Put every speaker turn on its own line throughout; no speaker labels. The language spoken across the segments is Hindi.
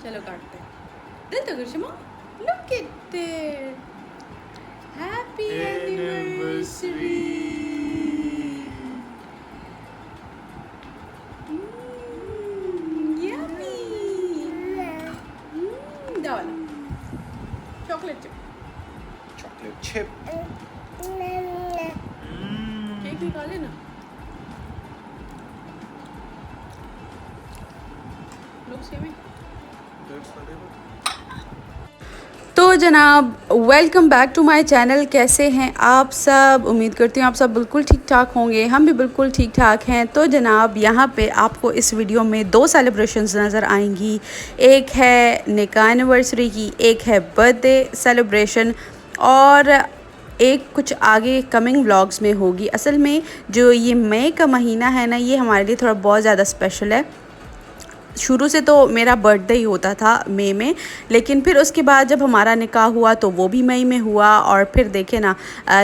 चलो काटते हैं। दे तो Gurshama, look at it, happy anniversary. Yummy. डाल chocolate chip,
chocolate chip.
Cake निकाले ना। Looks yummy. तो जनाब, welcome back to my channel. कैसे हैं आप सब? उम्मीद करती हूँ आप सब बिल्कुल ठीक ठाक होंगे। हम भी बिल्कुल ठीक ठाक हैं। तो जनाब, यहाँ पे आपको इस वीडियो में दो सेलिब्रेशंस नज़र आएंगी। एक है निकाह एनिवर्सरी की, एक है बर्थडे सेलिब्रेशन, और एक कुछ आगे कमिंग व्लॉग्स में होगी। असल में जो ये मई का महीना है ना, ये हमारे लिए थोड़ा बहुत ज़्यादा स्पेशल है। शुरू से तो मेरा बर्थडे ही होता था मई में, लेकिन फिर उसके बाद जब हमारा निकाह हुआ तो वो भी मई में हुआ। और फिर देखे ना,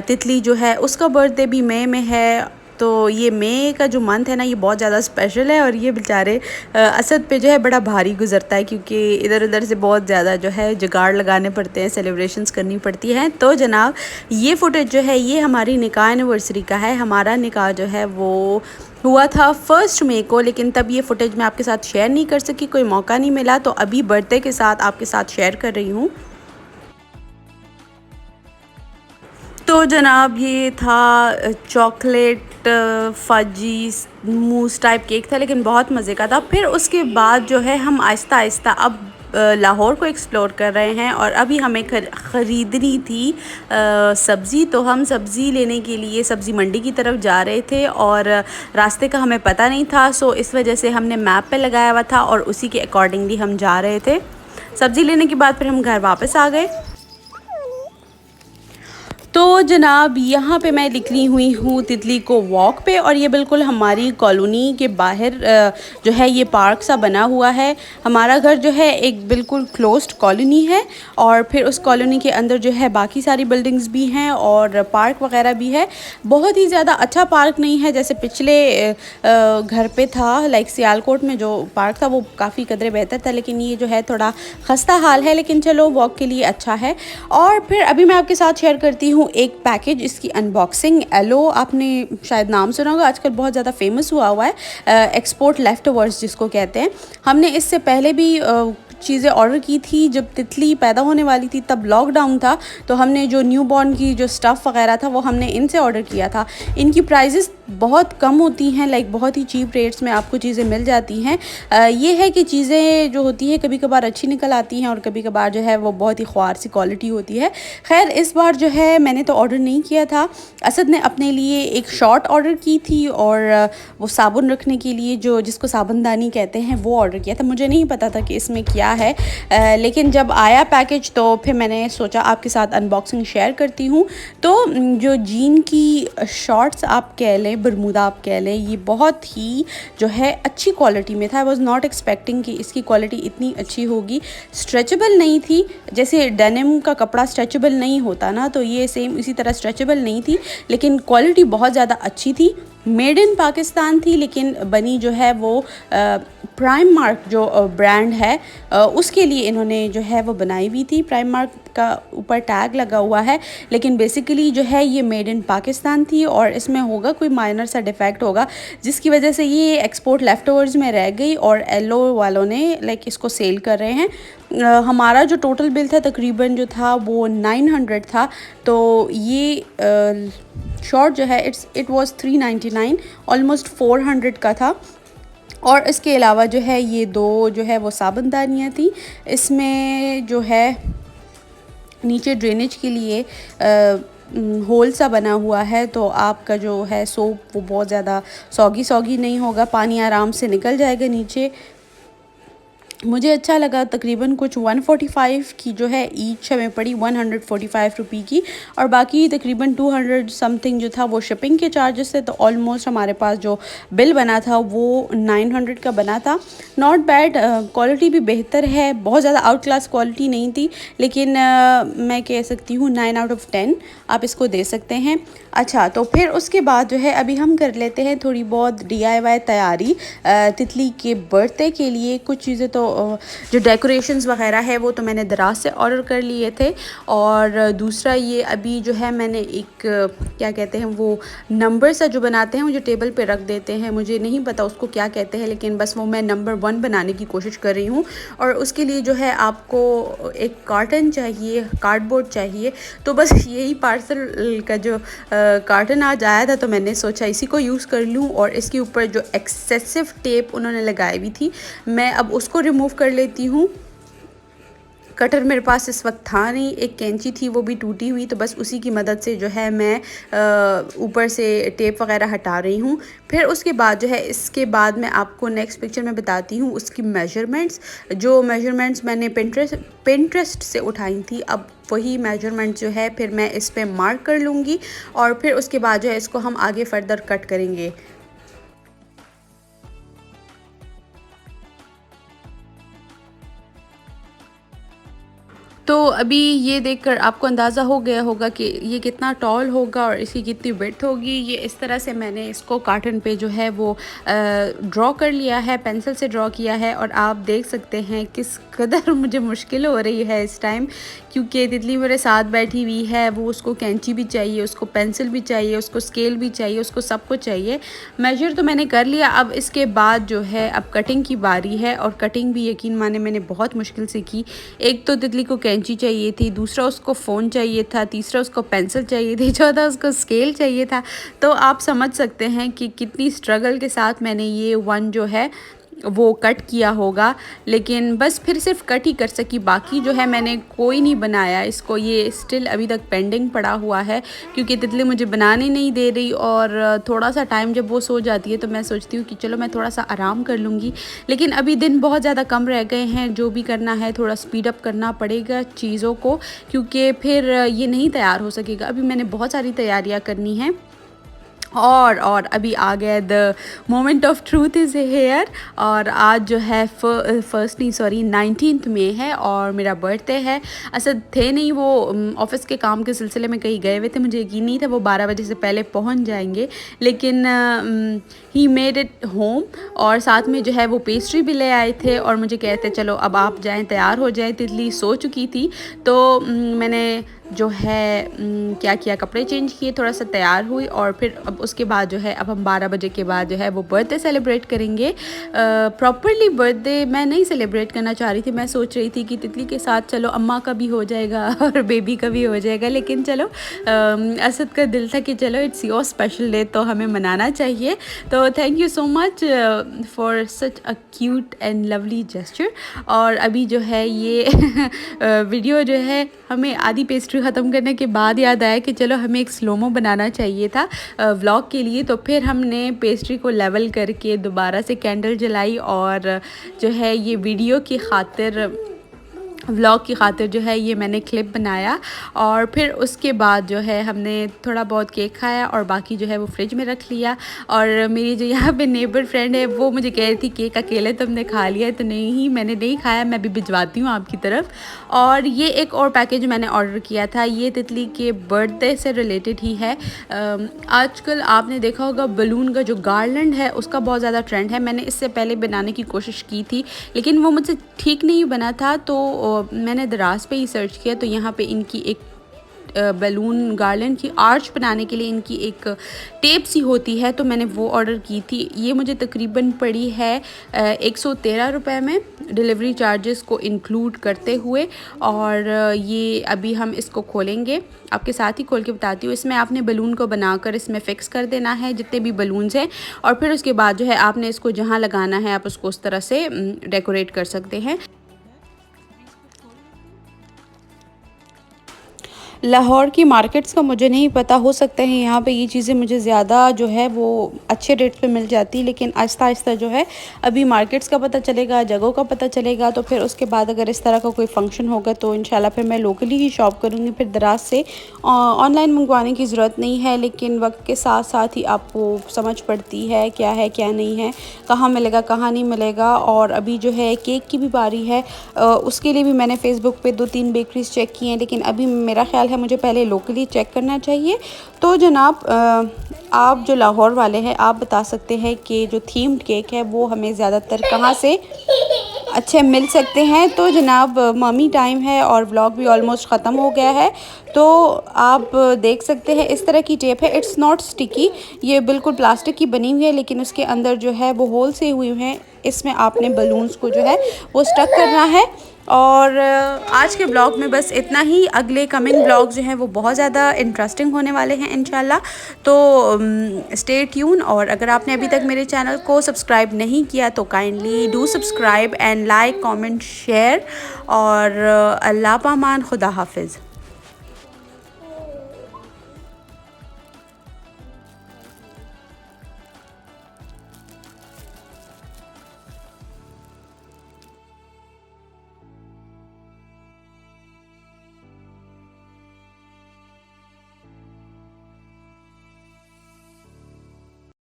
तितली जो है उसका बर्थडे भी मई में है। तो ये मई का जो मंथ है ना, ये बहुत ज़्यादा स्पेशल है। और ये बेचारे असद पे जो है बड़ा भारी गुजरता है, क्योंकि इधर उधर से बहुत ज़्यादा जो है जुगाड़ लगाने पड़ते हैं, सेलिब्रेशंस करनी पड़ती हैं। तो जनाब, ये फुटेज जो है ये हमारी निकाह एनिवर्सरी का है। हमारा निकाह जो है वो हुआ था 1 मई को, लेकिन तब ये फुटेज मैं आपके साथ शेयर नहीं कर सकी, कोई मौका नहीं मिला। तो अभी बर्थडे के साथ आपके साथ शेयर कर रही हूँ। तो जनाब, ये था चॉकलेट फजी मूस टाइप केक था, लेकिन बहुत मज़े का था। फिर उसके बाद जो है हम आहिस्ता आहिस्ता अब लाहौर को एक्सप्लोर कर रहे हैं। और अभी हमें ख़रीदनी थी सब्ज़ी, तो हम सब्ज़ी लेने के लिए सब्ज़ी मंडी की तरफ जा रहे थे, और रास्ते का हमें पता नहीं था। सो इस वजह से हमने मैप पे लगाया हुआ था और उसी के अकॉर्डिंगली हम जा रहे थे। सब्ज़ी लेने के बाद फिर हम घर वापस आ गए। तो जनाब, यहाँ पे मैं निकली हुई हूँ तितली को वॉक पे, और ये बिल्कुल हमारी कॉलोनी के बाहर जो है ये पार्क सा बना हुआ है। हमारा घर जो है एक बिल्कुल क्लोज्ड कॉलोनी है, और फिर उस कॉलोनी के अंदर जो है बाकी सारी बिल्डिंग्स भी हैं और पार्क वगैरह भी है। बहुत ही ज़्यादा अच्छा पार्क नहीं है जैसे पिछले घर पे था, लाइक सियालकोट में जो पार्क था वो काफ़ी कदरे बेहतर था, लेकिन ये जो है थोड़ा खस्ता हाल है, लेकिन चलो वॉक के लिए अच्छा है। और फिर अभी मैं आपके साथ शेयर करती हूँ एक पैकेज, इसकी अनबॉक्सिंग। एलो, आपने शायद नाम सुना होगा, आजकल बहुत ज़्यादा फेमस हुआ है, एक्सपोर्ट लेफ्टओवर्स जिसको कहते हैं। हमने इससे पहले भी चीज़ें ऑर्डर की थी जब तितली पैदा होने वाली थी, तब लॉकडाउन था। तो हमने जो न्यू बॉर्न की जो स्टफ़ वगैरह था वो हमने इनसे ऑर्डर किया था। इनकी प्राइजेस बहुत कम होती हैं, लाइक बहुत ही चीप रेट्स में आपको चीज़ें मिल जाती हैं। ये है कि चीज़ें जो होती हैं कभी कभार अच्छी निकल आती हैं और कभी कभार जो है वो बहुत ही ख्वार सी क्वालिटी होती है। खैर, इस बार जो है मैंने तो ऑर्डर नहीं किया था। असद ने अपने लिए एक शॉर्ट ऑर्डर की थी, और वो साबुन रखने के लिए जो जिसको साबुनदानी कहते हैं वो ऑर्डर किया था। मुझे नहीं पता था कि इसमें क्या है, लेकिन जब आया पैकेज तो फिर मैंने सोचा आपके साथ अनबॉक्सिंग शेयर करती हूँ। तो जो जीन की शॉर्ट्स आप कह लें, बरमूदा आप कह लें, ये बहुत ही जो है अच्छी क्वालिटी में था। आई वॉज नॉट एक्सपेक्टिंग कि इसकी क्वालिटी इतनी अच्छी होगी। स्ट्रेचेबल नहीं थी, जैसे डेनिम का कपड़ा स्ट्रेचेबल नहीं होता ना, तो ये सेम इसी तरह स्ट्रेचेबल नहीं थी, लेकिन क्वालिटी बहुत ज़्यादा अच्छी थी। मेड इन पाकिस्तान थी, लेकिन बनी जो है वो प्राइम मार्क जो ब्रांड है उसके लिए इन्होंने जो है वो बनाई हुई थी। प्राइम मार्क का ऊपर टैग लगा हुआ है, लेकिन बेसिकली जो है ये मेड इन पाकिस्तान थी, और इसमें होगा कोई माइनर सा डिफेक्ट होगा जिसकी वजह से ये एक्सपोर्ट लेफ्टओवर्स में रह गई, और एलो वालों ने लाइक इसको सेल कर रहे हैं। हमारा जो टोटल बिल था तकरीबन जो था वो 900 था। तो ये शॉर्ट जो है इट वाज 399, ऑलमोस्ट 400 का था। और इसके अलावा जो है ये दो जो है वो साबुनदानियाँ थी। इसमें जो है नीचे ड्रेनेज के लिए होल सा बना हुआ है, तो आपका जो है सोप वो बहुत ज़्यादा सॉगी सॉगी नहीं होगा, पानी आराम से निकल जाएगा नीचे। मुझे अच्छा लगा। तकरीबन कुछ 145 की जो है ईच हमें पड़ी, 145 रुपये की, और बाकी तकरीबन 200 समथिंग जो था वो शिपिंग के चार्जेस थे। तो ऑलमोस्ट हमारे पास जो बिल बना था वो 900 का बना था। नॉट बैड, क्वालिटी भी बेहतर है, बहुत ज़्यादा आउट क्लास क्वालिटी नहीं थी, लेकिन मैं कह सकती हूँ 9 आउट ऑफ 10 आप इसको दे सकते हैं। अच्छा, तो फिर उसके बाद जो है अभी हम कर लेते हैं थोड़ी बहुत DIY तैयारी तितली के बर्थडे के लिए। कुछ चीज़ें तो जो डेकोरेशंस वगैरह है वो तो मैंने दराज से ऑर्डर कर लिए थे। और दूसरा ये अभी जो है मैंने एक क्या कहते हैं वो नंबर सा जो बनाते हैं वो जो टेबल पे रख देते हैं, मुझे नहीं पता उसको क्या कहते हैं, लेकिन बस वो मैं नंबर 1 बनाने की कोशिश कर रही हूँ। और उसके लिए जो है आपको एक कार्टन चाहिए, कार्डबोर्ड चाहिए। तो बस यही पार्सल का जो कार्टन आज आया था तो मैंने सोचा इसी को यूज़ कर लूँ। और इसके ऊपर जो एक्सेसिव टेप उन्होंने लगाई हुई थी मैं अब उसको रिमूव कर लेती हूँ। कटर मेरे पास इस वक्त था नहीं, एक कैंची थी वो भी टूटी हुई, तो बस उसी की मदद से जो है मैं ऊपर से टेप वगैरह हटा रही हूँ। फिर उसके बाद जो है इसके बाद मैं आपको नेक्स्ट पिक्चर में बताती हूँ उसकी मेजरमेंट्स। जो मेजरमेंट्स मैंने पिंटरेस्ट से उठाई थी, अब वही मेजरमेंट जो है फिर मैं इस पर मार्क कर लूँगी और फिर उसके बाद जो है इसको हम आगे फर्दर कट करेंगे। तो अभी ये देखकर आपको अंदाज़ा हो गया होगा कि ये कितना टॉल होगा और इसकी कितनी विड्थ होगी। ये इस तरह से मैंने इसको कार्टन पे जो है वो ड्रॉ कर लिया है, पेंसिल से ड्रॉ किया है। और आप देख सकते हैं किस कदर मुझे मुश्किल हो रही है इस टाइम, क्योंकि तितली मेरे साथ बैठी हुई है, वो उसको कैंची भी चाहिए, उसको पेंसिल भी चाहिए, उसको स्केल भी चाहिए, उसको सब कुछ चाहिए। मेजर तो मैंने कर लिया, अब इसके बाद जो है अब कटिंग की बारी है। और कटिंग भी यकीन माने मैंने बहुत मुश्किल से की। एक तो तितली को कैंची चाहिए थी, दूसरा उसको फ़ोन चाहिए था, तीसरा उसको पेंसिल चाहिए थी, चौथा उसको स्केल चाहिए था। तो आप समझ सकते हैं कि कितनी स्ट्रगल के साथ मैंने ये वन जो है वो कट किया होगा। लेकिन बस फिर सिर्फ कट ही कर सकी, बाकी जो है मैंने कोई नहीं बनाया इसको। ये स्टिल अभी तक पेंडिंग पड़ा हुआ है क्योंकि तितली मुझे बनाने नहीं दे रही। और थोड़ा सा टाइम जब वो सो जाती है तो मैं सोचती हूँ कि चलो मैं थोड़ा सा आराम कर लूँगी, लेकिन अभी दिन बहुत ज़्यादा कम रह गए हैं। जो भी करना है थोड़ा स्पीड अप करना पड़ेगा चीज़ों को, क्योंकि फिर ये नहीं तैयार हो सकेगा। अभी मैंने बहुत सारी तैयारियाँ करनी हैं। और अभी आ गया the moment of truth is here. और आज जो है फर्स्ट नहीं सॉरी 19 मई है और मेरा बर्थडे है। असल थे नहीं, वो ऑफिस के काम के सिलसिले में कहीं गए हुए थे, मुझे यकीन नहीं था वो 12 बजे से पहले पहुंच जाएंगे, लेकिन ही मेड इट होम। और साथ में जो है वो पेस्ट्री भी ले आए थे और मुझे कहते चलो अब आप जाएं, तैयार हो जाएं। तितली सो चुकी थी तो मैंने जो है क्या किया, कपड़े चेंज किए, थोड़ा सा तैयार हुई और फिर अब उसके बाद जो है अब हम 12 बजे के बाद जो है वो बर्थडे सेलिब्रेट करेंगे। प्रॉपरली बर्थडे मैं नहीं सेलिब्रेट करना चाह रही थी, मैं सोच रही थी कि तितली के साथ चलो अम्मा का भी हो जाएगा और बेबी का भी हो जाएगा, लेकिन चलो असद का दिल था कि चलो इट्स योर स्पेशल डे तो हमें मनाना चाहिए। तो thank you so much for such a cute and lovely gesture. और अभी जो है ये वीडियो जो है हमें आधी पेस्ट्री ख़त्म करने के बाद याद आया कि चलो हमें एक स्लोमो बनाना चाहिए था व्लॉग के लिए। तो फिर हमने पेस्ट्री को लेवल करके दोबारा से कैंडल जलाई और जो है ये वीडियो की खातिर, व्लॉग की खातिर जो है ये मैंने क्लिप बनाया। और फिर उसके बाद जो है हमने थोड़ा बहुत केक खाया और बाकी जो है वो फ्रिज में रख लिया। और मेरी जो यहाँ पे नेबर फ्रेंड है वो मुझे कह रही थी केक अकेले तुमने खा लिया है, तो नहीं मैंने नहीं खाया, मैं भी भिजवाती हूँ आपकी तरफ। और ये एक और पैकेज मैंने ऑर्डर किया था, ये तितली के बर्थडे से रिलेटेड ही है। आजकल आपने देखा होगा बलून का जो गार्लैंड है उसका बहुत ज़्यादा ट्रेंड है। मैंने इससे पहले बनाने की कोशिश की थी लेकिन वो मुझसे ठीक नहीं बना था, तो मैंने दराज पे ही सर्च किया तो यहाँ पे इनकी एक बैलून गार्लैंड की आर्च बनाने के लिए इनकी एक टेप सी होती है, तो मैंने वो ऑर्डर की थी। ये मुझे तकरीबन पड़ी है 113 रुपये में, डिलीवरी चार्जेस को इंक्लूड करते हुए। और ये अभी हम इसको खोलेंगे, आपके साथ ही खोल के बताती हूँ। इसमें आपने बलून को बनाकर इसमें फ़िक्स कर देना है जितने भी बलून्स हैं, और फिर उसके बाद जो है आपने इसको जहाँ लगाना है आप उसको उस तरह से डेकोरेट कर सकते हैं। लाहौर की मार्केट्स का मुझे नहीं पता, हो सकता है यहाँ पे ये चीज़ें मुझे ज़्यादा जो है वो अच्छे रेट पे मिल जाती, लेकिन आहिस्ता आहिस्ता जो है अभी मार्केट्स का पता चलेगा, जगहों का पता चलेगा, तो फिर उसके बाद अगर इस तरह का कोई फंक्शन होगा तो इंशाल्लाह फिर मैं लोकली ही शॉप करूँगी। फिर दराज से ऑनलाइन मंगवाने की ज़रूरत नहीं है, लेकिन वक्त के साथ साथ ही आपको समझ पड़ती है क्या नहीं है, कहाँ मिलेगा कहाँ नहीं मिलेगा। और अभी जो है केक की भी बारी है, उसके लिए भी मैंने फ़ेसबुक पे 2-3 बेकरीज चेक की हैं, लेकिन अभी मेरा ख्याल है मुझे पहले लोकली चेक करना चाहिए। तो जनाब आप जो लाहौर वाले हैं आप बता सकते हैं कि जो थीम्ड केक है वो हमें ज़्यादातर कहाँ से अच्छे मिल सकते हैं। तो जनाब मम्मी टाइम है और व्लॉग भी ऑलमोस्ट ख़त्म हो गया है। तो आप देख सकते हैं इस तरह की टेप है, इट्स नॉट स्टिकी, ये बिल्कुल प्लास्टिक की बनी हुई है, लेकिन उसके अंदर जो है वो होल से हुए हैं। इसमें आपने बलून्स को जो है वो स्टक करना है। और आज के ब्लॉग में बस इतना ही। अगले कमिंग ब्लॉग जो हैं वो बहुत ज़्यादा इंटरेस्टिंग होने वाले हैं इंशाल्लाह। तो स्टे ट्यून। और अगर आपने अभी तक मेरे चैनल को सब्सक्राइब नहीं किया तो kindly do subscribe and like, comment, share. और अल्लाह पामान, खुदा हाफिज़।